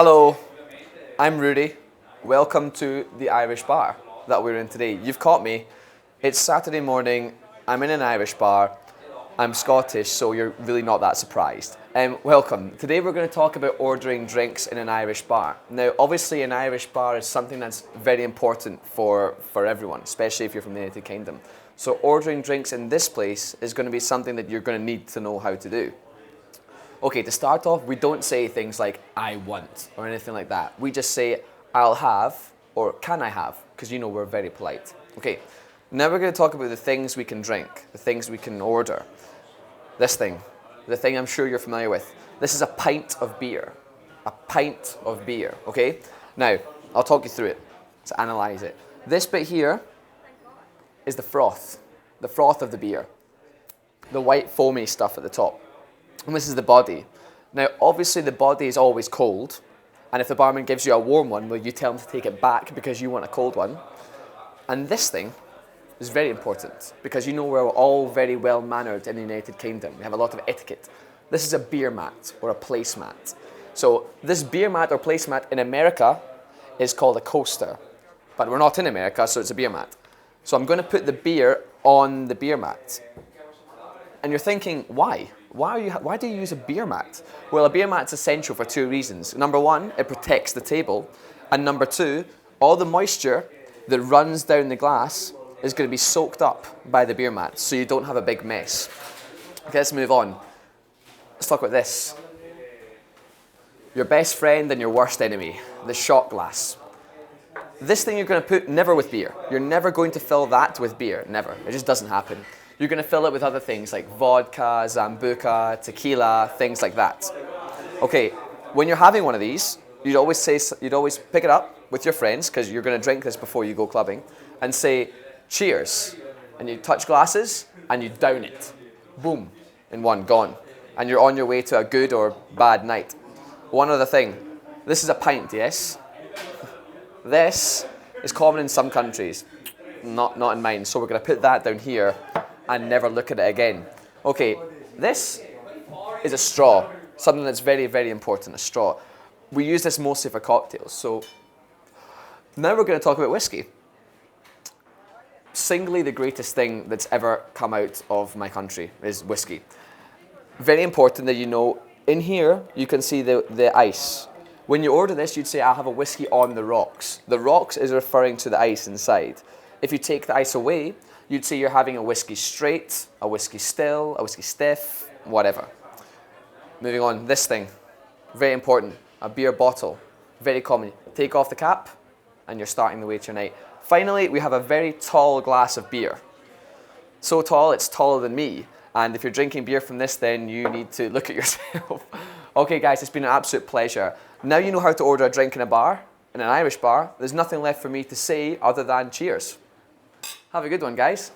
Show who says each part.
Speaker 1: Hello, I'm Rury. Welcome to the Irish bar that we're in today. You've caught me. It's Saturday morning. I'm in an Irish bar. I'm Scottish, so you're really not that surprised. Welcome. Today we're going to talk about ordering drinks in an Irish bar. Now, obviously, an Irish bar is something that's very important for everyone, especially if you're from the United Kingdom. So ordering drinks in this place is going to be something that you're going to need to know how to do. Okay, to start off, we don't say things like, I want, or anything like that. We just say, I'll have, or can I have, because we're very polite. Okay, now we're going to talk about the things we can drink, the things we can order. This thing, the thing I'm sure you're familiar with. This is a pint of beer. A pint of beer, okay? Now, I'll talk you through it, to analyze it. This bit here is the froth of the beer. The white foamy stuff at the top. And this is the body. Now, obviously, the body is always cold. And if the barman gives you a warm one, well, you tell him to take it back because you want a cold one. And this thing is very important because we're all very well-mannered in the United Kingdom. We have a lot of etiquette. This is a beer mat or a placemat. So this beer mat or placemat in America is called a coaster. But we're not in America, so it's a beer mat. So I'm going to put the beer on the beer mat. And you're thinking, why? Why do you use a beer mat? Well, a beer mat's essential for two reasons. Number one, it protects the table. And number two, all the moisture that runs down the glass is going to be soaked up by the beer mat, so you don't have a big mess. Okay, let's move on. Let's talk about this. Your best friend and your worst enemy, the shot glass. This thing you're going to put never with beer. You're never going to fill that with beer, never. It just doesn't happen. You're going to fill it with other things like vodka, Sambuca, tequila, things like that. Okay, when you're having one of these, you'd always pick it up with your friends, because you're going to drink this before you go clubbing, and say, cheers. And you touch glasses, and you down it. Boom, in one, gone. And you're on your way to a good or bad night. One other thing, this is a pint, yes? This is common in some countries, not in mine, so we're going to put that down here and never look at it again. Okay, this is a straw, something that's very, very important, a straw. We use this mostly for cocktails. So now we're going to talk about whiskey. Singly, the greatest thing that's ever come out of my country is whiskey. Very important that in here you can see the ice. When you order this, you'd say, I have a whiskey on the rocks. The rocks is referring to the ice inside. If you take the ice away, you'd say you're having a whiskey straight, a whiskey still, a whiskey stiff, whatever. Moving on, this thing, very important, a beer bottle, very common. Take off the cap, and you're starting the way to your night. Finally, we have a very tall glass of beer. So tall, it's taller than me. And if you're drinking beer from this, then you need to look at yourself. Okay, guys, it's been an absolute pleasure. Now you know how to order a drink in a bar, in an Irish bar. There's nothing left for me to say other than cheers. Have a good one, guys.